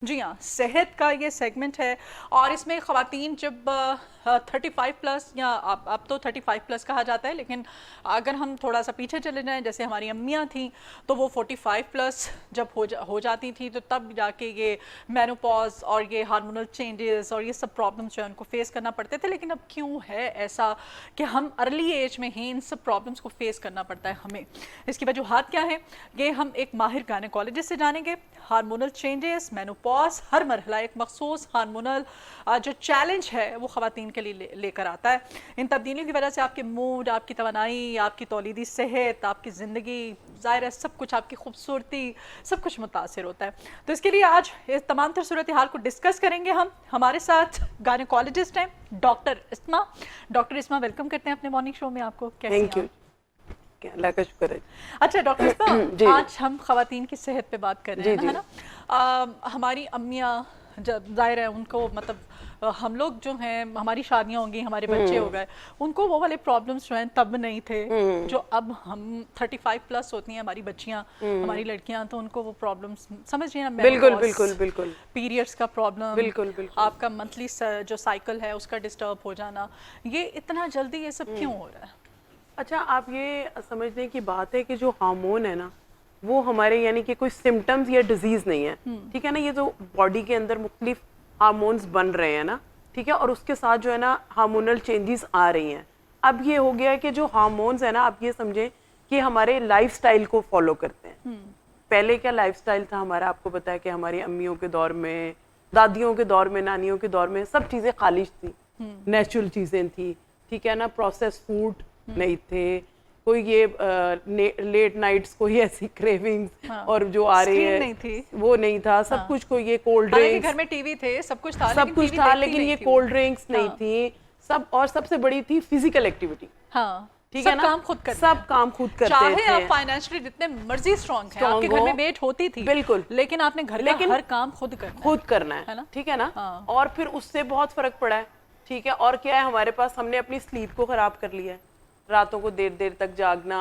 जी हाँ, सेहत का ये सेगमेंट है और इसमें ख़वातीन जब 35 प्लस या अब तो 35 प्लस कहा जाता है, लेकिन अगर हम थोड़ा सा पीछे चले जाएं, जैसे हमारी अम्मियाँ थीं तो वो 45 प्लस जब हो जाती थी तो तब जाके ये मेनोपॉज और ये हार्मोनल चेंजेस और ये सब प्रॉब्लम्स जो है उनको फेस करना पड़ते थे। लेकिन अब क्यों है ऐसा कि हम अर्ली एज में ही इन सब प्रॉब्लम्स को फेस करना पड़ता है हमें? इसकी वजूहात क्या है, ये हम एक माहिर गायनेकोलॉजिस्ट से जानेंगे। हार्मोनल चेंजेस, मेनोपॉज, हर मरहला एक मखसूस हार्मोनल जो चैलेंज है वो ख़वातीन के लिए लेकर आता है। इन तब्दीलियों की वजह से आपके मूड, आपकी तवानाई, आपकी तौलीदी सेहत, आपकी ज़िंदगी, ज़ाहिर है सब कुछ, आपकी खूबसूरती, सब कुछ मुतासिर होता है। तो इसके लिए आज इस तमाम तर सूरत हाल को डिस्कस करेंगे हम। हमारे साथ गायनेकोलॉजिस्ट हैं डॉक्टर इस्मा। डॉक्टर इस्मा, वेलकम करते हैं अपने मॉर्निंग शो में आपको। कैसे थैंक यू, अल्लाह का शुक्र है। अच्छा डॉक्टर इस्मा, आज हम ख़वातीन की सेहत पे बात कर रहे हैं, है ना? हमारी अम्मियाँ जब ज़ाहिर है उनको मतलब हम लोग जो हैं, हमारी शादियाँ होंगी, हमारे बच्चे हो गए, उनको वो वाले प्रॉब्लम्स जो हैं तब नहीं थे जो अब हम 35 प्लस होती हैं हमारी बच्चियाँ, हमारी लड़कियाँ, तो उनको वो प्रॉब्लम्स समझिए ना। बिल्कुल बिल्कुल बिल्कुल। पीरियड्स का प्रॉब्लम, बिल्कुल बिल्कुल। आपका मंथली जो साइकिल है उसका डिस्टर्ब हो जाना, ये इतना जल्दी ये सब क्यों हो रहा है? अच्छा, आप ये समझने की बात है कि जो हार्मोन है ना, वो हमारे यानी कि कोई सिम्टम्स या डिजीज नहीं है, ठीक है ना। ये जो बॉडी के अंदर मुख्तलिफ हार्मोन्स बन रहे हैं ना, ठीक है, और उसके साथ जो है ना हार्मोनल चेंजेस आ रही हैं। अब ये हो गया है कि जो हार्मोन्स है ना, आप ये समझें कि हमारे लाइफस्टाइल को फॉलो करते हैं। पहले क्या लाइफस्टाइल था हमारा, आपको पता है कि हमारी अम्मियों के दौर में, दादियों के दौर में, नानियों के दौर में सब चीज़ें खालिश थी, नेचुरल चीज़ें थी, ठीक है ना। प्रोसेस फूड नहीं थे, कोई ये लेट नाइट्स कोई ऐसी क्रेविंग्स और जो आ रही है नहीं थी, वो नहीं था। सब कुछ कोई ये कोल्ड ड्रिंक्स, घर में टीवी थे, सब कुछ था, सब कुछ था, लेकिन ये कोल्ड ड्रिंक्स नहीं थी सब। और सबसे बड़ी थी फिजिकल एक्टिविटी। हाँ, ठीक है ना, काम खुद करते सब काम खुद करते थे। चाहे आप फाइनेंशियली जितने मर्जी स्ट्रांग हैं, आपके घर में मेट होती थी, बिल्कुल, लेकिन आपने घर का हर काम खुद करना है ना, ठीक है ना। और फिर उससे बहुत फर्क पड़ा है, ठीक है। और क्या है हमारे पास, हमने अपनी स्लीप को खराब कर लिया है, रातों को देर देर तक जागना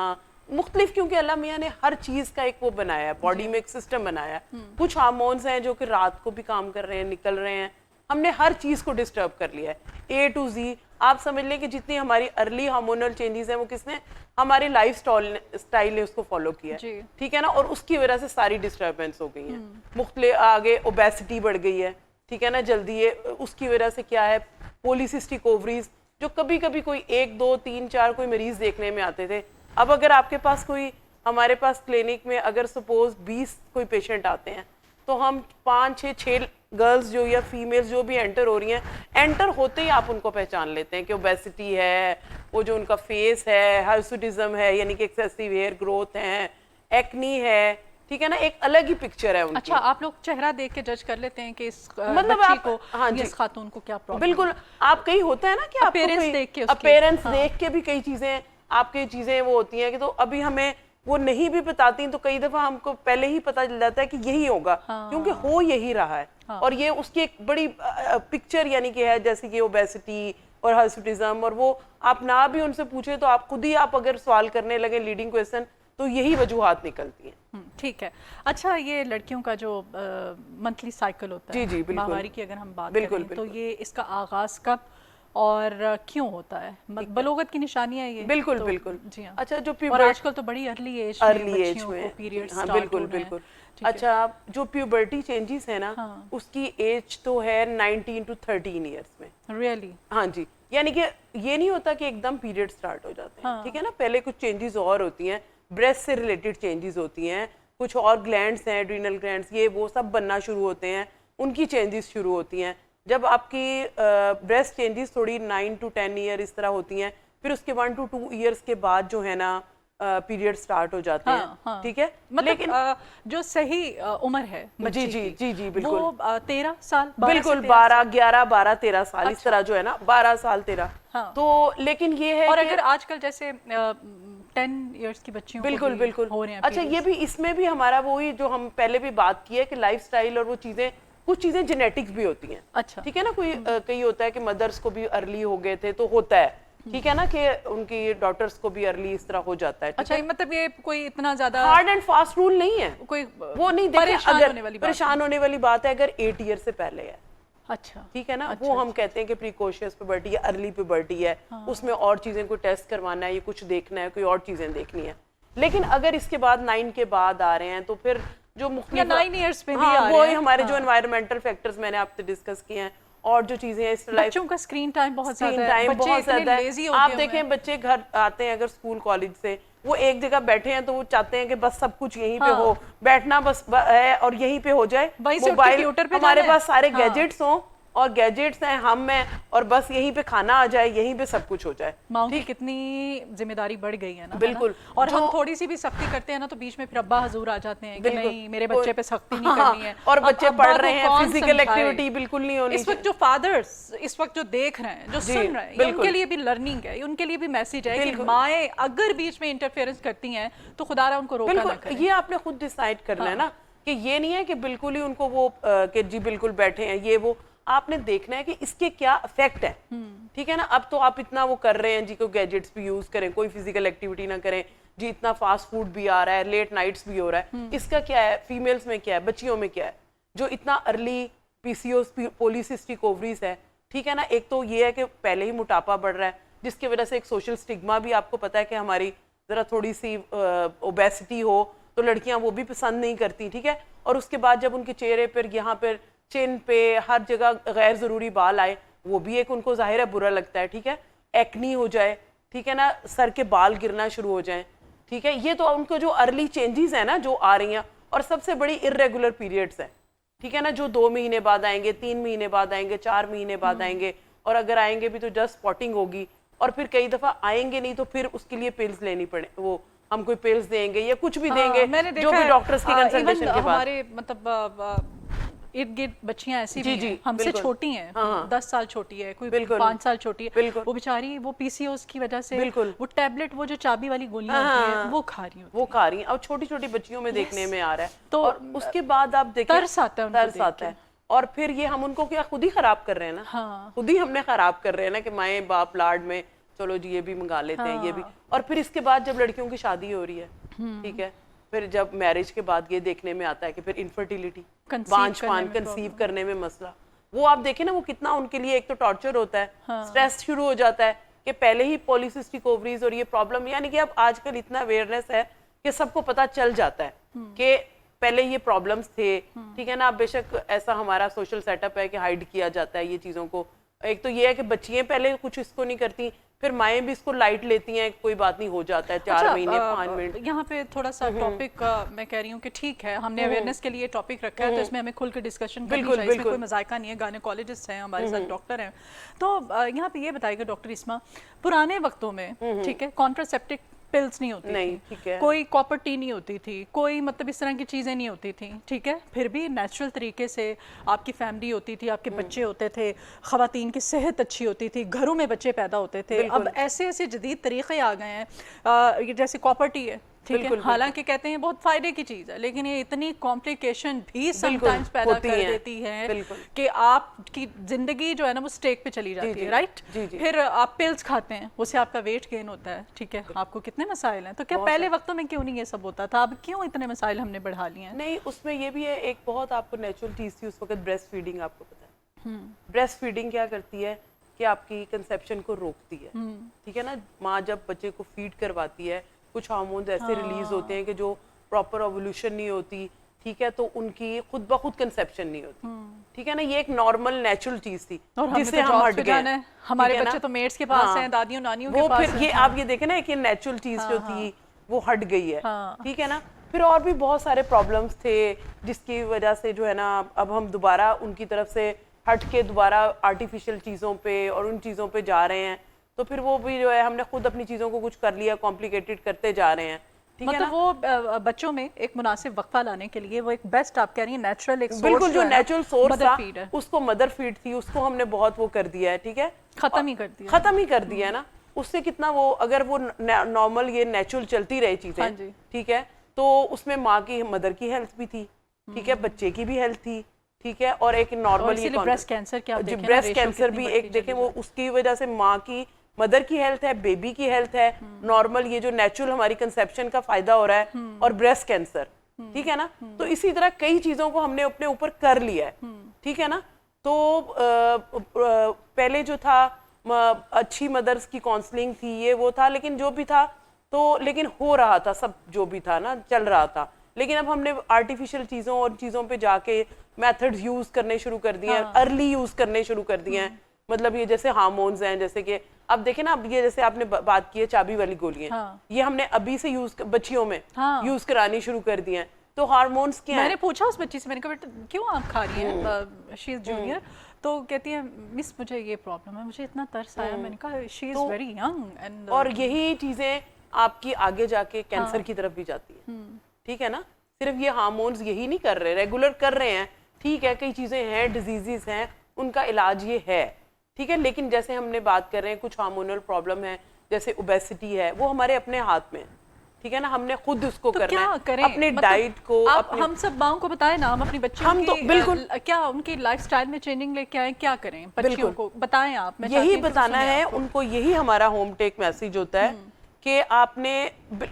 मुख्तलिफ, क्योंकि अल्लाह मियाँ ने हर चीज का एक वो बनाया है, बॉडी में एक सिस्टम बनाया है। कुछ हार्मोन्स हैं जो कि रात को भी काम कर रहे हैं, निकल रहे हैं। हमने हर चीज को डिस्टर्ब कर लिया है, A to Z। आप समझ लें कि जितनी हमारी अर्ली हार्मोनल चेंजेस हैं वो किसने, हमारे लाइफ स्टाइल ने उसको फॉलो किया है, ठीक है ना। और उसकी वजह से सारी डिस्टर्बेंस हो गई है, मुख्तलिफ आगे ओबेसिटी बढ़ गई है, ठीक है ना, जल्दी। ये उसकी वजह से क्या है, पॉलीसिस्टिक ओवरीज, जो कभी कभी कोई 1 2 3 4 कोई मरीज देखने में आते थे, अब अगर आपके पास कोई, हमारे पास क्लिनिक में अगर सपोज 20 कोई पेशेंट आते हैं, तो हम 5 6 गर्ल्स जो या फीमेल्स जो भी एंटर हो रही हैं, एंटर होते ही आप उनको पहचान लेते हैं कि ओबेसिटी है, वो जो उनका फेस है, हाइसुटिज्म है यानी कि एक्सेसिव हेयर ग्रोथ है, एक्नी है, ठीक है ना, एक अलग ही पिक्चर है उनकी। अच्छा, आप लोग चेहरा देख के जज कर लेते हैं कि इस मतलब बच्ची को, हाँ जी, इस खातून को क्या प्रॉब्लम? बिल्कुल, आप कहीं होता है ना कि अपीयरेंस देख के, अपीयरेंस देख के भी कई चीजें आपकी चीजें वो होती हैं कि, तो अभी हमें वो नहीं भी बताती तो कई दफा हमको पहले ही पता चल जाता है कि यही होगा, क्योंकि हो यही रहा है। और ये उसकी एक बड़ी पिक्चर यानी कि है, जैसे कि ओबेसिटी और हाइसुटिज्म, और वो आप ना भी उनसे पूछे तो आप खुद ही आप अगर सवाल करने लगे लीडिंग क्वेश्चन, तो यही वजूहात निकलती हैं। ठीक है। अच्छा, ये लड़कियों का जो मंथली साइकिल होता है, जी बिल्कुल, माहवारी की अगर हम बात करें तो ये इसका आगाज कब और क्यों होता है? बलोगत की निशानी है ये? बिल्कुल बिल्कुल, जी हाँ। अच्छा, जो और आजकल तो बड़ी अर्ली एज में पीरियड्स, हाँ बिल्कुल बिल्कुल। अच्छा, जो प्यूबर्टी चेंजेस है ना, उसकी एज तो है 19 to 13 ईयर्स में। रियली? हाँ जी, यानी कि ये नहीं होता कि एकदम पीरियड स्टार्ट हो जाते हैं, ठीक है ना। पहले कुछ चेंजेस और होती हैं, ब्रेस्ट से रिलेटेड चेंजेस होती हैं, कुछ और ग्लैंड्स हैं, एड्रिनल ग्लैंड्स, ये वो सब बनना शुरू होते हैं, उनकी चेंजेस शुरू होती हैं। जब आपकी ब्रेस्ट चेंजेस थोड़ी 9 to 10 ईयर इस तरह होती हैं, फिर उसके 1 to 2 ईयर्स के बाद जो है ना पीरियड स्टार्ट हो जाते हैं, ठीक है। मतलब लेकिन जो सही उम्र है जी जी जी जी बिल्कुल, वो 13 साल, बिल्कुल 12 11 12 13 साल, इस तरह जो है ना, 12 साल 13। तो लेकिन ये है, और अगर आजकल जैसे 10 इयर्स की बच्चियों बिल्कुल बिल्कुल हो रहे हैं। अच्छा, ये भी, इसमें भी हमारा वही जो हम पहले भी बात की है कि लाइफस्टाइल और वो चीजें, कुछ चीजें जेनेटिक्स भी होती हैं। अच्छा, ठीक है ना, कोई कई होता है कि मदर्स को भी अर्ली हो गए थे तो होता है, ठीक है ना, कि उनकी डॉटर्स को भी अर्ली इस तरह हो जाता है। अच्छा, मतलब ये कोई इतना ज्यादा हार्ड एंड फास्ट रूल नहीं है, कोई वो नहीं। देखिए, अगर परेशान होने वाली बात है अगर 8 ईयर से पहले है, अच्छा ठीक है ना, वो हम कहते हैं कि प्रीकॉशियस पुबर्टी है, अर्ली पुबर्टी है, उसमें और चीजें को टेस्ट करवाना है, ये कुछ देखना है, कोई और चीजें देखनी है। लेकिन अगर इसके बाद 9 के बाद आ रहे हैं तो फिर जो मुख्तलिफ 9 इयर्स में भी हाँ, आ रहे वो हैं, हमारे जो एनवायरमेंटल फैक्टर्स मैंने आपसे डिस्कस किए हैं और जो चीजें हैं, इस बच्चों का स्क्रीन टाइम बहुत ज्यादा है, बहुत ज्यादा है। आप देखें बच्चे घर आते हैं अगर स्कूल कॉलेज से, वो एक जगह बैठे हैं तो वो चाहते हैं कि बस सब कुछ यहीं पे हो, बैठना बस है और यहीं पे हो जाए, मोबाइल हमारे पास सारे गैजेट्स हों और गैजेट्स हैं हम हैं और बस यहीं पे खाना आ जाए, यहीं पे सब कुछ हो जाए। माँ की कितनी जिम्मेदारी बढ़ गई है ना, बिल्कुल। और हम थोड़ी सी भी सख्ती करते हैं ना तो बीच में फिर अब्बा हजूर आ जाते हैं कि नहीं मेरे बच्चे पे सख्ती नहीं करनी है, और बच्चे पढ़ रहे हैं, फिजिकल एक्टिविटी बिल्कुल नहीं होनी। इस वक्त जो फादर्स इस वक्त जो देख रहे हैं, जो सुन रहे हैं, उनके लिए भी लर्निंग है, उनके लिए भी मैसेज है कि माएँ अगर बीच में इंटरफेरेंस करती हैं तो खुदारा उनको रोका ना करें। ये आपने खुद डिसाइड करना है ना, कि ये नहीं है कि बिल्कुल ही उनको वो कि जी बिल्कुल बैठे हैं, ये वो आपने देखना है कि इसके क्या इफेक्ट है, ठीक है ना। अब तो आप इतना वो कर रहे हैं जी, को गैजेट्स भी यूज करें, कोई फिजिकल एक्टिविटी ना करें जी, इतना फास्ट फूड भी आ रहा है, लेट नाइट्स भी हो रहा है, इसका क्या है, फीमेल्स में क्या है, बच्चियों में क्या है, जो इतना अर्ली पीसीओएस पॉलीसिस्टिक ओवरीज है, ठीक है ना। एक तो ये है कि पहले ही मोटापा बढ़ रहा है, जिसकी वजह से एक सोशल स्टिग्मा भी आपको पता है कि हमारी जरा थोड़ी सी ओबेसिटी हो तो लड़कियां वो भी पसंद नहीं करती, ठीक है। और उसके बाद जब उनके चेहरे पर, यहाँ पर चिन पे, हर जगह गैर जरूरी बाल आए, वो भी एक उनको जाहिर है बुरा लगता है, ठीक है। एक्नी हो जाए, ठीक है ना, सर के बाल गिरना शुरू हो जाए, ठीक है। ये तो उनको जो अर्ली चेंजेस है ना जो आ रही हैं, और सबसे बड़ी इरेगुलर पीरियड्स है, ठीक है ना, जो 2 महीने बाद आएंगे, 3 महीने बाद आएंगे, 4 महीने बाद आएंगे, और अगर आएंगे भी तो जस्ट स्पॉटिंग होगी, और फिर कई दफा आएंगे नहीं तो फिर उसके लिए पिल्स लेनी पड़े, वो हम कोई पिल्स देंगे या कुछ भी देंगे, जो भी डॉक्टर्स की कंसल्टेशन के बाद। हमारे मतलब इर्द गिर्द बच्चियां ऐसी भी हैं, हमसे छोटी हैं, 10 साल छोटी है, कोई 5 साल छोटी है, वो बेचारी वो पीसीओएस की वजह से वो टैबलेट, वो जो चाबी वाली गोलियां होती हैं वो खा रही है, और छोटी छोटी बच्चियों में देखने में आ रहा है। तो और उसके बाद आप देखें तरस आता है, और फिर ये हम उनको क्या खुद ही खराब कर रहे हैं ना, खुद ही हमने खराब कर रहे हैं ना, कि माए बाप लाड में चलो जी ये भी मंगा लेते हैं, ये भी। और फिर इसके बाद जब लड़कियों की शादी हो रही है, ठीक है, फिर जब मैरिज के बाद ये देखने में आता है कि फिर इनफर्टिलिटी, बांझपन, कंसीव करने में मसला, वो आप देखें ना, वो कितना उनके लिए एक तो टॉर्चर होता है, स्ट्रेस शुरू हो जाता है कि पहले ही पॉलीसिस्टिक ओवरीज और ये प्रॉब्लम, यानी कि अब आजकल इतना अवेयरनेस है कि सबको पता चल जाता है कि पहले ये प्रॉब्लम्स थे, ठीक है ना। अब बेशक ऐसा हमारा सोशल सेटअप है कि हाइड किया जाता है ये चीज़ों को। एक तो ये है कि बच्चियां पहले कुछ इसको नहीं करती, फिर माएँ भी इसको लाइट लेती हैं, कोई बात नहीं, हो जाता है 4 महीने 5 मिनट। यहाँ पे थोड़ा सा टॉपिक मैं कह रही हूँ कि ठीक है, हमने अवेयरनेस के लिए टॉपिक रखा है तो इसमें हमें खुल के डिस्कशन करनी चाहिए, इसमें कोई मजायका नहीं है, गायनेकोलॉजिस्ट हैं हमारे साथ, डॉक्टर हैं। तो यहाँ पे ये बताइएगा डॉक्टर इस्मा, पुराने वक्तों में, ठीक है, कॉन्ट्रासेप्टिव पिल्स नहीं होती थी, ठीक है, कोई कॉपर टी नहीं होती थी, कोई मतलब इस तरह की चीज़ें नहीं होती थी, ठीक है, फिर भी नेचुरल तरीके से आपकी फैमिली होती थी, आपके बच्चे होते थे, ख़वातीन की सेहत अच्छी होती थी, घरों में बच्चे पैदा होते थे। अब ऐसे ऐसे जदीद तरीक़े आ गए हैं, जैसे कॉपर टी है, ठीक है, हालांकि कहते हैं बहुत फायदे की चीज़ है, लेकिन ये इतनी कॉम्प्लिकेशन भी समटाइम्स पैदा कर देती है कि आपकी जिंदगी जो है ना वो स्टेक पे चली जाती है, राइट। फिर आप पिल्स खाते हैं, उससे आपका वेट गेन होता है, ठीक है, आपको कितने मसाइल हैं। तो क्या पहले वक्तों में क्यों नहीं ये सब होता था, अब क्यों इतने मसाइल हमने बढ़ा लिए हैं? नहीं, उसमें ये भी है, एक बहुत आपको नेचुरल चीज़ थी उस वक्त, ब्रेस्ट फीडिंग, आपको पता है ब्रेस्ट फीडिंग क्या करती है कि आपकी कंसेप्शन को रोकती है, ठीक है ना। माँ जब बच्चे को फीड करवाती है, कुछ हार्मोन्स ऐसे रिलीज होते हैं कि जो प्रॉपर ओवुलेशन नहीं होती, ठीक है, तो उनकी खुद ब खुद कंसेप्शन नहीं होती, ठीक है ना। ये एक नॉर्मल नेचुरल चीज थी जिससे हम हट गए। हमारे बच्चे तो मेड्स के पास हैं, दादियों नानियों के पास, फिर ये आप ये देखें ना कि नेचुरल चीज जो थी वो हट गई है, ठीक है ना। फिर और भी बहुत सारे प्रॉब्लम्स थे जिसकी वजह से जो है ना अब हम दोबारा उनकी तरफ से हट के दोबारा आर्टिफिशियल चीज़ों पे और उन चीज़ों पे जा रहे हैं। तो फिर वो भी जो है हमने खुद अपनी चीज़ों को कुछ कर लिया, कॉम्प्लिकेटेड करते जा रहे हैं, ठीक है ना। वो बच्चों में एक मुनासिब वक्फा लाने के लिए वो एक बेस्ट आप कह रही हैं नेचुरल एक बिल्कुल जो नेचुरल सोर्स था उसको मदर फीड थी, उसको हमने बहुत वो कर दिया है, ठीक है, खत्म ही कर दिया है ना। उससे कितना वो अगर वो नॉर्मल ये नेचुरल चलती रही चीजें, ठीक है, तो उसमें माँ की मदर की हेल्थ भी थी, ठीक है, बच्चे की भी हेल्थ थी, ठीक है, और एक नॉर्मल ब्रेस्ट कैंसर क्या ब्रेस्ट कैंसर भी एक देखें वो उसकी वजह से माँ की मदर की हेल्थ है, बेबी की हेल्थ है, नॉर्मल ये जो नेचुरल हमारी कंसेप्शन का फायदा हो रहा है, और ब्रेस्ट कैंसर, ठीक है ना। तो इसी तरह कई चीजों को हमने अपने ऊपर कर लिया है, ठीक है ना। तो पहले जो था अच्छी मदर्स की काउंसलिंग थी, ये वो था, लेकिन जो भी था तो लेकिन हो रहा था सब, जो भी था ना चल रहा था। लेकिन अब हमने आर्टिफिशियल चीज़ों और चीज़ों पे जाके मेथड्स यूज़ करने शुरू कर दिए हैं, अर्ली यूज़ करने शुरू कर दिए हैं। मतलब ये जैसे हार्मोन्स हैं, जैसे कि अब देखें ना, अब ये जैसे आपने बात की है चाबी वाली गोलियां, ये हमने अभी से बच्चियों में यूज़ करानी शुरू कर दी हैं। तो हार्मोन्स क्या मैंने पूछा उस बच्ची से, मैंने कहा बेटा क्यों आप खा रही हैं, शी इज जूनियर, तो कहती है मिस मुझे ये प्रॉब्लम है, मुझे इतना तरस आया। मैंने कहा she is very young and और यही चीजें आपकी आगे जाके कैंसर की तरफ भी जाती है, ठीक है ना। सिर्फ ये हार्मोन्स यही नहीं कर रहे, रेगुलर कर रहे हैं, ठीक है, कई चीजें हैं, डिजीजेस हैं, उनका इलाज ये है, ठीक है। लेकिन जैसे हमने बात कर रहे हैं कुछ हार्मोनल प्रॉब्लम है, जैसे ओबेसिटी है, वो हमारे अपने हाथ में, ठीक है ना, हमने खुद उसको तो करना क्या है, करें? अपने मतलब डाइट को हम सब माओं को बताएं ना, हम अपनी बच्चियों हम तो की बिल्कुल क्या उनकी लाइफस्टाइल में चेंजिंग लेके आए, क्या करें बच्चियों को बताएं आप। मैं यही बताना है उनको, यही हमारा होम टेक मैसेज होता है कि आपने,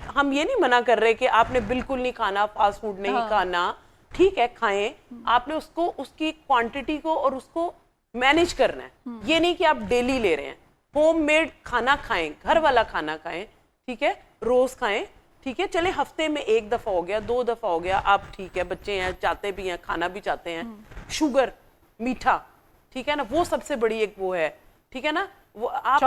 हम ये नहीं मना कर रहे कि आपने बिल्कुल नहीं खाना, फास्ट फूड नहीं खाना, ठीक है खाएं, आपने उसको उसकी क्वांटिटी को और उसको मैनेज करना है। ये नहीं कि आप डेली ले रहे हैं, होममेड खाना खाएं, घर वाला खाना खाएं, ठीक है, रोज खाएं, ठीक है। चले हफ्ते में 1 दफा हो गया, 2 दफा हो गया, आप ठीक है, बच्चे हैं चाहते भी हैं, खाना भी चाहते हैं, शुगर मीठा, ठीक है ना, वो सबसे बड़ी एक वो है, ठीक है ना। वो आप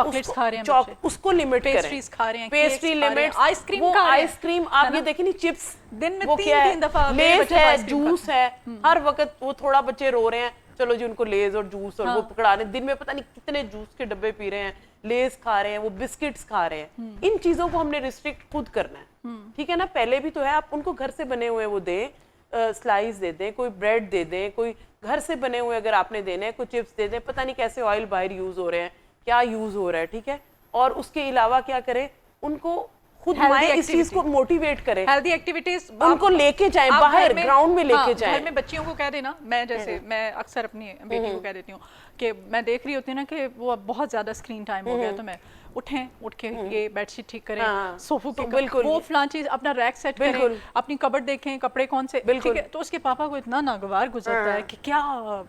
उसको लिमिट करें, पेस्ट्रीज खा रहे हैं, पेस्ट्री लिमिट, आइसक्रीम, वो आइसक्रीम आप ये देखें नहीं, चिप्स दिन में वो क्या है, 3 दफा लेज है, जूस है, हर वक्त वो थोड़ा बच्चे रो रहे हैं, चलो जी उनको लेज और जूस और वो पकड़ा रहे, दिन में पता नहीं कितने जूस के डब्बे पी रहे हैं, लेज खा रहे हैं, वो बिस्किट्स खा रहे हैं। इन चीजों को हमने रिस्ट्रिक्ट खुद करना है, ठीक है ना। पहले भी तो है, आप उनको घर से बने हुए वो दें, स्लाइस दे दें, कोई ब्रेड दे दें, कोई घर से बने हुए अगर आपने देने हैं, कोई चिप्स दे दें, पता नहीं कैसे ऑयल बाहर यूज हो रहे हैं, क्या यूज हो रहा है, ठीक है। और उसके अलावा क्या करें, उनको खुद माएं इस चीज को मोटिवेट करें, हेल्दी एक्टिविटीज उनको लेके जाएं बाहर, ग्राउंड में लेके जाएं। घर में बच्चियों को कह देना, मैं जैसे मैं अक्सर अपनी बेटी को कह देती हूँ कि मैं देख रही होती हूँ ना कि वो अब बहुत ज्यादा स्क्रीन टाइम हो गया, तो मैं उठ के ये बेडशीट ठीक करें, सोफे के बिल्कुल वो फलां चीज, अपना रैक सेट करें, अपनी कबर्ड देखें, कपड़े कौन से, ठीक है। तो उसके पापा को इतना नागवार गुजरता है कि क्या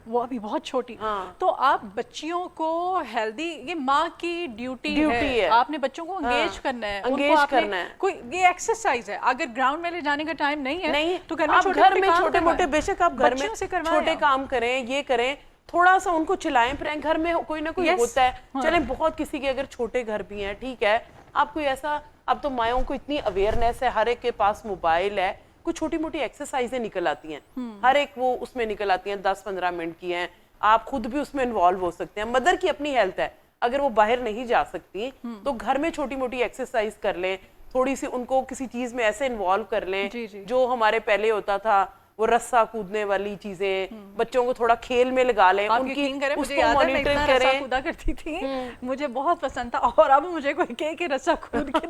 वो अभी बहुत छोटी। तो आप बच्चियों को हेल्दी, ये माँ की ड्यूटी है, आपने बच्चों को एंगेज करना है, एंगेज करना है। कोई ये एक्सरसाइज है, अगर ग्राउंड में ले जाने का टाइम नहीं है तो घर में छोटे मोटे बेशक आप घर में छोटे काम करें, ये करें, थोड़ा सा उनको चिल्लाएं, फिर घर में कोई ना कोई होता है, चले बहुत किसी के अगर छोटे घर भी हैं, ठीक है, आप कोई ऐसा, अब तो मायों को इतनी अवेयरनेस है, हर एक के पास मोबाइल है, कुछ छोटी मोटी एक्सरसाइजें निकल आती हैं, हर एक वो उसमें निकल आती हैं, 10-15 मिनट की हैं, आप खुद भी उसमें इन्वॉल्व हो सकते हैं। मदर की अपनी हेल्थ है, अगर वो बाहर नहीं जा सकती तो घर में छोटी मोटी एक्सरसाइज कर लें, थोड़ी सी उनको किसी चीज में ऐसे इन्वॉल्व कर लें, जो हमारे पहले होता था वो रस्सा कूदने वाली चीजें, बच्चों को थोड़ा खेल में लगा लें, उनकी उसको मॉनिटर करें। कूदा करती थी, मुझे बहुत पसंद था, और अब मुझे कोई कहे कि रस्सा कूद के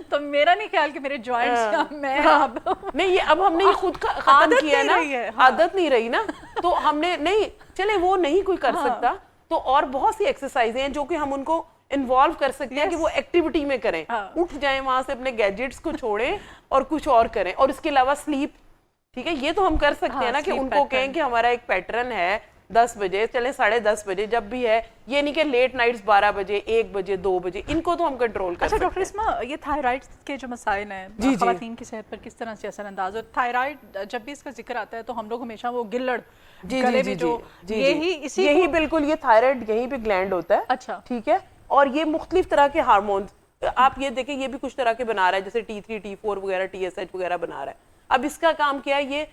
तो मेरा नहीं ख्याल कि मेरे जॉइंट्स मैं अब नहीं, ये अब हमने खुद खत्म किया ना, आदत नहीं रही ना, तो हमने नहीं, चले वो नहीं कोई कर सकता, तो और बहुत सी एक्सरसाइजें हैं जो कि हम उनको इन्वॉल्व कर सकते हैं कि वो एक्टिविटी में करें, उठ जाएं वहां से, अपने गैजेट्स को छोड़ें और कुछ और करें। और इसके अलावा स्लीप, ठीक है, ये तो हम कर सकते हैं ना कि उनको कहें कि हमारा एक पैटर्न है 10 बजे, चले 10:30 बजे जब भी है, ये नहीं कि लेट नाइट्स 12 बजे, 1 बजे, 2 बजे, इनको तो हम कंट्रोल कर सकते हैं। डॉक्टर इस्मा, ये थायराइड के जो मसाइल हैं, ख़वातीन की सेहत पर किस तरह से असरअंदाज, और थायराइड जब भी इसका जिक्र आता है तो हम लोग हमेशा वो गिल्लड़ गले में जो यही बिल्कुल, ये थायराइड यहीं पे ग्लैंड होता है, अच्छा, ठीक है। और ये मुख्तलिफ तरह के हार्मोन्स, आप ये देखें, ये भी कुछ तरह के बना रहा है, जैसे T3, T4 वगैरह, TSH वगैरह बना रहा है। अब इसका काम क्या है, ये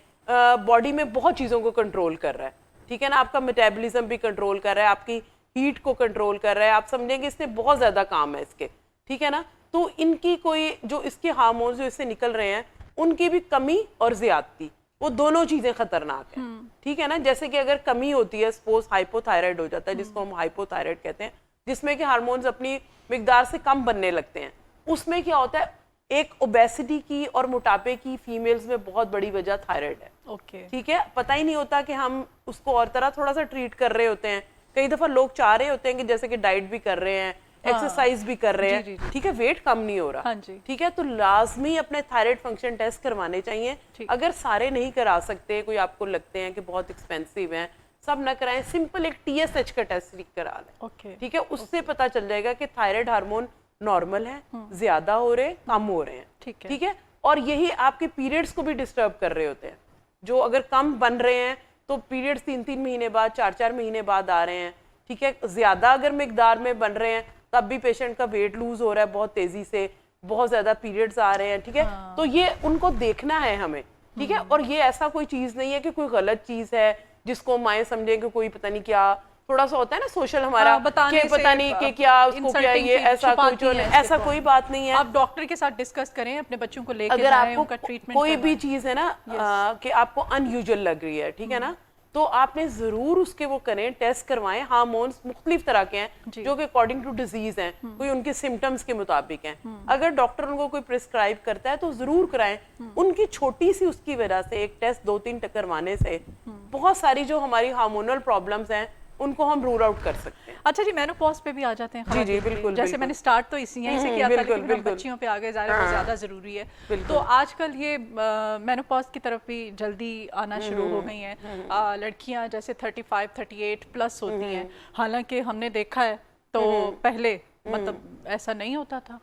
बॉडी में बहुत चीजों को कंट्रोल कर रहा है, ठीक है ना, आपका मेटाबॉलिज्म भी कंट्रोल कर रहा है, आपकी हीट को कंट्रोल कर रहा है, आप समझेंगे इससे बहुत ज्यादा काम है इसके, ठीक है ना। तो इनकी कोई जो इसके हार्मोन्स जो इससे निकल रहे हैं, उनकी भी कमी और ज्यादती, वो दोनों चीजें खतरनाक है, ठीक है ना। जैसे कि अगर कमी होती है, सपोज हाइपोथायराइड हो जाता है, जिसको हम हाइपोथायराइड कहते हैं, जिसमें कि हार्मोन्स अपनी मिकदार से कम बनने लगते हैं, उसमें क्या होता है, एक ओबेसिटी की और मोटापे की फीमेल्स में बहुत बड़ी वजह थायराइड है, ठीक है। पता ही नहीं होता कि हम उसको और तरह थोड़ा सा ट्रीट कर रहे होते हैं, कई दफा लोग चाह रहे होते हैं कि जैसे कि डाइट भी कर रहे हैं, एक्सरसाइज भी कर रहे जी, हैं, जी, जी। ठीक है, वेट कम नहीं हो रहा, हाँ जी। ठीक है, तो लाजमी अपने थायराइड फंक्शन टेस्ट करवाने चाहिए। अगर सारे नहीं करा सकते, कोई आपको लगते हैं कि बहुत एक्सपेंसिव हैं, सब ना कराएं, सिंपल एक TSH का टेस्ट करा लें, ठीक है, उससे पता चल जाएगा कि थायराइड हार्मोन नॉर्मल है, ज्यादा हो रहे हैं, कम हो रहे हैं, ठीक है। और यही आपके पीरियड्स को भी डिस्टर्ब कर रहे होते हैं, जो अगर कम बन रहे हैं तो पीरियड्स 3-3 महीने बाद, 4-4 महीने बाद आ रहे हैं, ठीक है, ज्यादा अगर मिकदार में बन रहे हैं तब भी पेशेंट का वेट लूज हो रहा है बहुत तेजी से, बहुत ज्यादा पीरियड्स आ रहे हैं, ठीक है, तो ये उनको देखना है हमें, ठीक है। और ये ऐसा कोई चीज नहीं है कि कोई गलत चीज है जिसको माएं समझें कि कोई पता नहीं क्या, थोड़ा सा होता है ना सोशल हमारा कि पता नहीं कि क्या उसको क्या ये ऐसा कुछ, ऐसा कोई बात नहीं है। आप डॉक्टर के साथ डिस्कस करें, अपने बच्चों को लेकर अगर जाएं, आपको उनका ट्रीटमेंट कोई भी चीज है ना कि आपको अनयूजुअल लग रही है, ठीक है ना, तो आपने जरूर उसके वो करें, टेस्ट करवाएं। हार्मोन्स मुख्तलिफ तरह के हैं जो कि अकॉर्डिंग टू डिजीज हैं, कोई उनके सिम्टम्स के मुताबिक हैं। अगर डॉक्टर उनको कोई प्रिस्क्राइब करता है तो जरूर कराएं। उनकी छोटी सी उसकी वजह से एक टेस्ट 2-3 करवाने से बहुत सारी जो हमारी हार्मोनल प्रॉब्लम्स हैं उनको हम रूल आउट कर सकते हैं। अच्छा जी, मेनोपॉज पे भी आ जाते हैं। जी जी बिल्कुल, जैसे मैंने स्टार्ट तो यहीं से किया था, लेकिन हम बच्चियों पे आगे जा रहे हैं, वो ज्यादा जरूरी है। तो आजकल ये मेनोपॉज की तरफ भी जल्दी आना शुरू हो गई हैं लड़कियां, जैसे 35-38 प्लस होती हैं। हालांकि हमने देखा है तो पहले मतलब ऐसा नहीं होता था,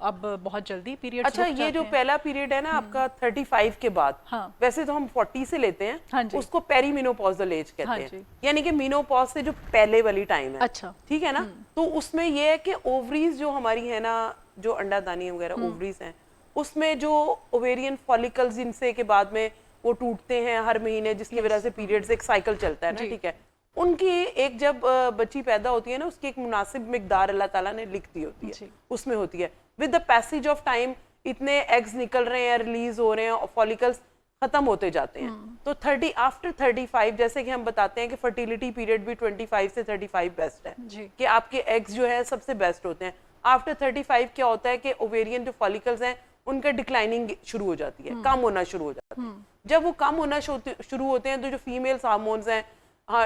अब बहुत जल्दी पीरियड। अच्छा, ये जो पहला पीरियड है ना आपका 35 के बाद, वैसे तो हम 40 से लेते हैं, उसको पेरीमिनोपॉजल एज कहते हैं, यानी कि मिनोपॉज से जो पहले वाली टाइम है, अच्छा ठीक है ना। तो उसमें ये है कि ओवरीज जो हमारी है ना, जो अंडादानी वगैरह ओवरीज हैं, उसमें जो ओवेरियन फॉलिकल्स जिनसे के बाद में वो टूटते हैं हर महीने, जिसकी वजह से पीरियड्स एक साइकिल चलता है ना, ठीक है, उनकी एक जब बच्ची पैदा होती है ना, उसकी एक मुनासिब मिकदार अल्लाह ताला ने लिख दी होती है, उसमें होती है। With the passage of time इतने एग्स निकल रहे हैं, रिलीज हो रहे हैं, और फॉलिकल्स खत्म होते जाते हैं। तो 30 आफ्टर 35, जैसे कि हम बताते हैं कि फर्टिलिटी पीरियड भी 25 से 35 बेस्ट है, कि आपके एग्स जो है सबसे बेस्ट होते हैं। आफ्टर 35 क्या होता है कि ओवेरियन जो फॉलिकल्स हैं उनका डिक्लाइनिंग शुरू हो जाती है, कम होना शुरू हो जाता है। जब वो कम होना शुरू होते हैं तो जो फीमेल्स हार्मोन्स हैं,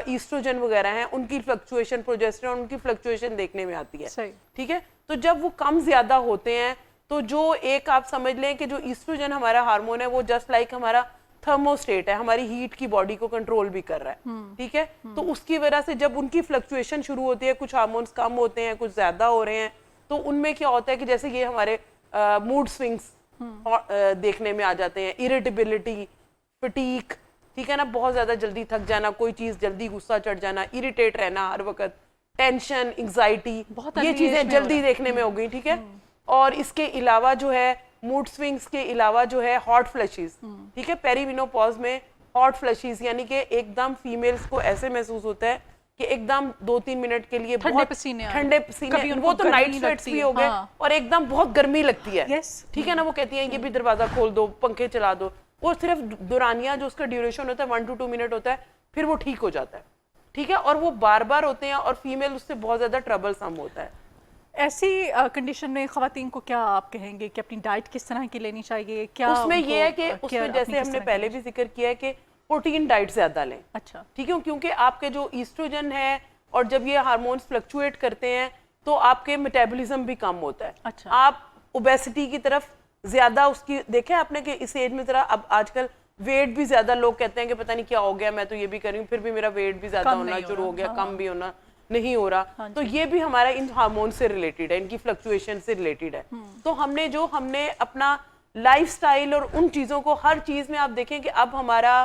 ईस्ट्रोजन वगैरह हैं, उनकी फ्लक्चुएशन, प्रोजेस्टेरॉन, उनकी फ्लक्चुएशन देखने में आती है, ठीक है। तो जब वो कम ज्यादा होते हैं तो जो एक आप समझ लें कि जो ईस्ट्रोजन हमारा हार्मोन है वो जस्ट लाइक हमारा थर्मोस्टेट है, हमारी हीट की बॉडी को कंट्रोल भी कर रहा है, ठीक है। तो उसकी वजह से जब उनकी फ्लक्चुएशन शुरू होती है, कुछ हार्मोन्स कम होते हैं, कुछ ज्यादा हो रहे हैं, तो उनमें क्या होता है कि जैसे ये हमारे मूड स्विंग्स देखने में आ जाते हैं, इरिटेबिलिटी, फटीक, ठीक है ना, बहुत ज्यादा जल्दी थक जाना, कोई चीज जल्दी गुस्सा चढ़ जाना, इरिटेट रहना हर वक्त, टेंशन, एंग्जाइटी, ये चीजें जल्दी देखने में हो गई, ठीक है। और इसके अलावा जो है मूड स्विंग्स के अलावा जो है हॉट फ्लैशेस, ठीक है, पेरीमिनोपॉज में हॉट फ्लैशेस, यानी कि एकदम फीमेल्स को ऐसे महसूस होता है कि एकदम 2-3 मिनट के लिए ठंडे पसीने, वो तो नाइट स्वेट्स भी हो गए, और एकदम बहुत गर्मी लगती है, ठीक है ना। वो कहती है ये भी दरवाजा खोल दो, पंखे चला दो, और सिर्फ दुरानिया जो उसका ड्यूरेशन होता है 1 to 2 मिनट होता है, फिर वो ठीक हो जाता है, ठीक है। और वो बार बार होते हैं और फीमेल उससे बहुत ज्यादा ट्रबल सम होता है। ऐसी कंडीशन में खवातीन को क्या आप कहेंगे कि अपनी डाइट किस तरह की लेनी चाहिए? क्या उसमें ये है कि उसमें जैसे हमने पहले भी जिक्र किया है कि प्रोटीन डाइट ज्यादा लें, अच्छा ठीक है, क्योंकि आपके जो ईस्ट्रोजन है और जब ये हार्मोन्स फ्लक्चुएट करते हैं तो आपके मेटाबॉलिज्म भी कम होता है, अच्छा आप ओबेसिटी की तरफ ज्यादा उसकी देखें आपने कि इस एज में जरा, अब आजकल वेट भी ज्यादा, लोग कहते हैं कि पता नहीं क्या हो गया, मैं तो ये भी कर रही हूँ, फिर भी मेरा वेट भी ज्यादा होना शुरू हो गया, कम भी होना नहीं हो रहा, तो ये भी हमारा इन हार्मोन से रिलेटेड है, इनकी फ्लक्चुएशन से रिलेटेड है। तो हमने अपना लाइफस्टाइल और उन चीजों को, हर चीज में आप देखें कि अब हमारा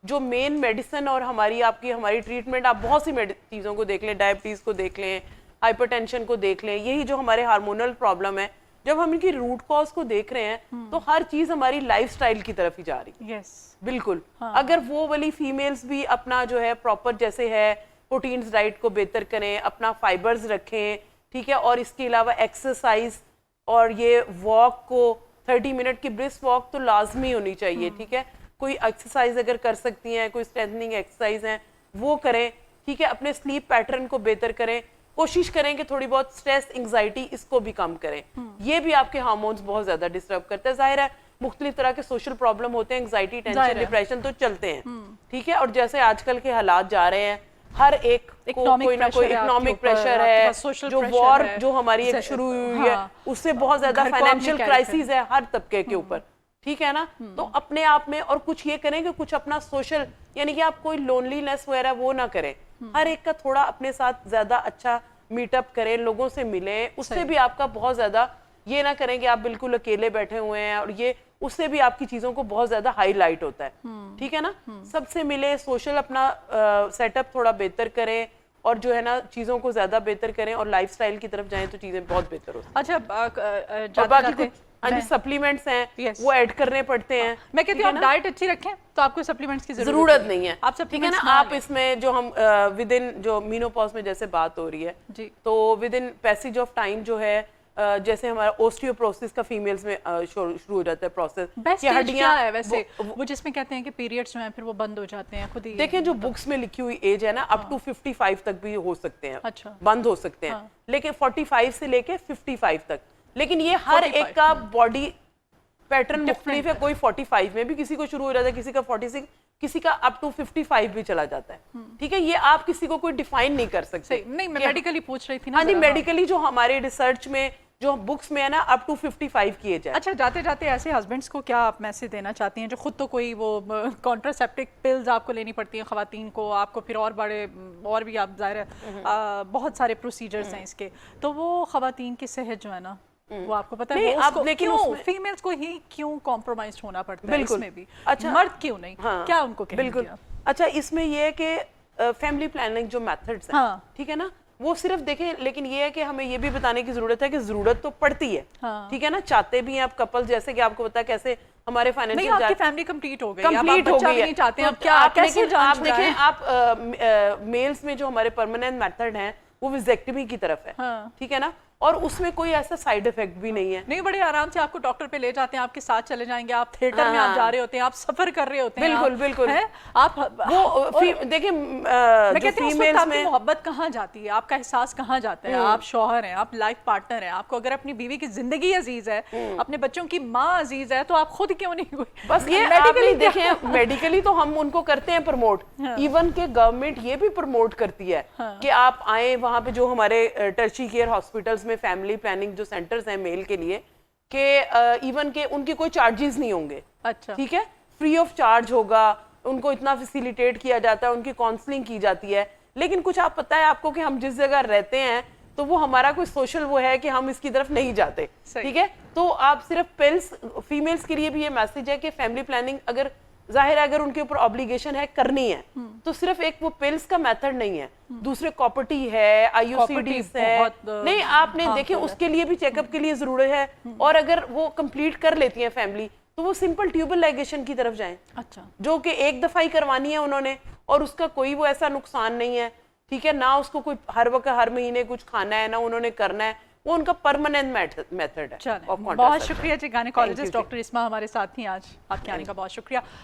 जो मेन मेडिसिन और हमारी ट्रीटमेंट, आप बहुत सी चीजों को देख लें, डायबिटीज को देख लें, हाइपरटेंशन को देख लें, यही जो हमारे हार्मोनल प्रॉब्लम है, जब हम इनकी रूट कॉज को देख रहे हैं तो हर चीज हमारी लाइफस्टाइल की तरफ ही जा रही है। बिल्कुल, अगर वो वाली फीमेल्स भी अपना जो है प्रॉपर जैसे है प्रोटीन्स डाइट को बेहतर करें, अपना फाइबर्स रखें, ठीक है, और इसके अलावा एक्सरसाइज और ये वॉक को 30 मिनट की ब्रिस्क वॉक तो लाजमी होनी चाहिए, ठीक है। कोई एक्सरसाइज अगर कर सकती हैं, कोई स्ट्रेंथनिंग एक्सरसाइज हैं वो करें, ठीक है। अपने स्लीप पैटर्न को बेहतर करें, कोशिश करें कि थोड़ी बहुत स्ट्रेस, एंग्जाइटी इसको भी कम करें, ये भी आपके हार्मोन्स बहुत ज्यादा डिस्टर्ब करते हैं। जाहिर है मुख्तलिफ तरह के सोशल प्रॉब्लम होते हैं, एंग्जाइटी, टेंशन, डिप्रेशन तो चलते हैं, ठीक है। और जैसे आजकल के हालात जा रहे हैं, हर एक को Economic कोई ना कोई pressure है आपके इकोनॉमिक ऊपर, प्रेशर आपके है, पास social जो pressure वॉर है, जो हमारी एक शुरू हुई है उससे बहुत ज्यादा घर को आपने फाइनेंशियल carry क्राइसिस है हर तबके के ऊपर, ठीक है ना। तो अपने आप में और कुछ ये करें कि कुछ अपना सोशल, यानी कि आप कोई लोनलीनेस वगैरह वो ना करें, हर एक का थोड़ा अपने साथ ज्यादा अच्छा मीटअप करें, लोगों से मिलें, उससे भी आपका बहुत ज्यादा ये ना करें कि आप बिल्कुल अकेले बैठे हुए हैं, और ये उससे भी आपकी चीजों को बहुत ज्यादा हाईलाइट होता है, ठीक है ना। सबसे मिले, सोशल अपना सेटअप थोड़ा बेहतर करें, और जो है ना चीजों को ज्यादा बेहतर करें और लाइफस्टाइल की तरफ जाएं तो चीजें बहुत बेहतर होती हैं। अच्छा और बाकी कुछ सप्लीमेंट्स हैं वो ऐड करने पड़ते हैं। मैं कहती हूँ आप डाइट अच्छी रखें तो आपको सप्लीमेंट्स की जरूरत नहीं है, आप ठीक है ना। आप इसमें जो हम विद इन जो मीनोपॉज में जैसे बात हो रही है जी, तो with in passage of time जो है जैसे हमारा ओस्टियोप्रोसिस का फीमेल्स में शुरू हो जाता है प्रोसेस, बेस्ट हड्डियां है वैसे वो जिसमें कहते हैं कि पीरियड्स जो हैं फिर वो बंद हो जाते हैं खुद ही। देखें जो बुक्स में लिखी हुई एज है ना अप टू 55 तक भी हो सकते हैं, अच्छा, बंद हो सकते हैं, लेकिन 45 से लेके 55 तक। लेकिन ये हर एक का बॉडी पैटर्न मुख्तलिफ है, कोई 45 में भी किसी को शुरू हो जाता है, किसी का 46, किसी का अप टू 55 भी चला जाता है, ठीक है। ये आप किसी को कोई डिफाइन नहीं कर सकते। नहीं, मैं मेडिकली पूछ रही थी ना। हाँ जी, मेडिकली जो हमारे रिसर्च में जो बुक्स में है ना अप टू 55 किए जाए। अच्छा, जाते जाते ऐसे हस्बैंड्स को क्या आप मैसेज देना चाहती हैं जो खुद तो कोई वो कॉन्ट्रासेप्टिव पिल्स आपको लेनी पड़ती हैं खवातीन को, आपको फिर और बड़े और भी आप जाहिर है बहुत सारे प्रोसीजर्स हैं इसके, तो वो खवातीन की सेहत जो है ना वो आपको पता है आप लेकिन क्यों फीमेल्स को ही क्यों कॉम्प्रोमाइज होना पड़ता है इसमें भी? अच्छा, मर्द क्यों नहीं? क्या उनको कहेंगे? बिल्कुल। अच्छा, इसमें ये है कि फैमिली प्लानिंग जो मेथड्स हैं, ठीक है ना, वो सिर्फ देखें, लेकिन ये है कि हमें ये भी बताने की जरूरत है कि जरूरत तो पड़ती है, ठीक है ना। चाहते भी हैं आप कपल, जैसे कि आपको पता है कैसे हमारे फाइनेंशियल नहीं, आपकी फैमिली कंप्लीट हो गई, कंप्लीट हो गई है, नहीं चाहते हैं, तो अब क्या आप कैसे लेकिन आप देखें आप मेल्स में जो हमारे परमानेंट मेथड हैं वो विजेक्टमी की तरफ है, ठीक है ना, और उसमें कोई ऐसा साइड इफेक्ट भी नहीं है। नहीं, बड़े आराम से आपको डॉक्टर पे ले जाते हैं, आपके साथ चले जाएंगे, आप थिएटर में आप जा रहे होते हैं, आप सफर कर रहे होते हैं, बिल्कुल बिल्कुल है आप वो देखिए मैं कहती हूँ फीमेल्स में मोहब्बत कहाँ जाती है, आपका एहसास कहाँ जाता है? आप शौहर हैं, आप लाइफ पार्टनर हैं, आपको अगर अपनी बीवी की जिंदगी अजीज है, अपने बच्चों की माँ अजीज है, तो आप खुद क्यों नहीं कोई बस ये मेडिकली देखें, मेडिकली तो हम उनको करते हैं प्रमोट, इवन के गवर्नमेंट ये भी प्रमोट करती है कि आप आए वहां पे जो हमारे टर्ची केयर हॉस्पिटल्स में फैमिली प्लानिंग जो सेंटर्स हैं मेल के लिए, कि इवन के उनके कोई चार्जेस नहीं होंगे, अच्छा, ठीक है, फ्री ऑफ चार्ज होगा, उनको इतना फैसिलिटेट किया जाता है, उनकी काउंसलिंग की जाती है। लेकिन कुछ आप पता है आपको कि हम जिस जगह रहते हैं तो वो हमारा कोई सोशल वो है कि हम इसकी तरफ नहीं जाते, ठीक है। तो आप सिर्फ पिल्स, फीमेल्स के लिए भी ये मैसेज है कि फैमिली प्लानिंग अगर जाहिर है अगर उनके ऊपर ऑब्लिगेशन है करनी है तो सिर्फ एक वो पिल्स का मेथड नहीं है, दूसरे कॉपर्टी है, आईयूसीडीज है, नहीं आपने देखें उसके लिए भी चेकअप के लिए जरूरत है, और अगर वो कंप्लीट कर लेती है फैमिली तो वो सिंपल ट्यूबल लाइगेशन की तरफ जाएं, अच्छा, जो कि एक दफा ही करवानी है उन्होंने और उसका कोई वो ऐसा नुकसान नहीं है, ठीक है ना। उसको कोई हर वक्त हर महीने कुछ खाना है ना उन्होंने करना है, वो उनका परमानेंट मेथड है। बहुत शुक्रिया जी, गायनेकोलॉजिस्ट डॉक्टर इस्मा हमारे साथ थी आज, आपके आने का बहुत शुक्रिया।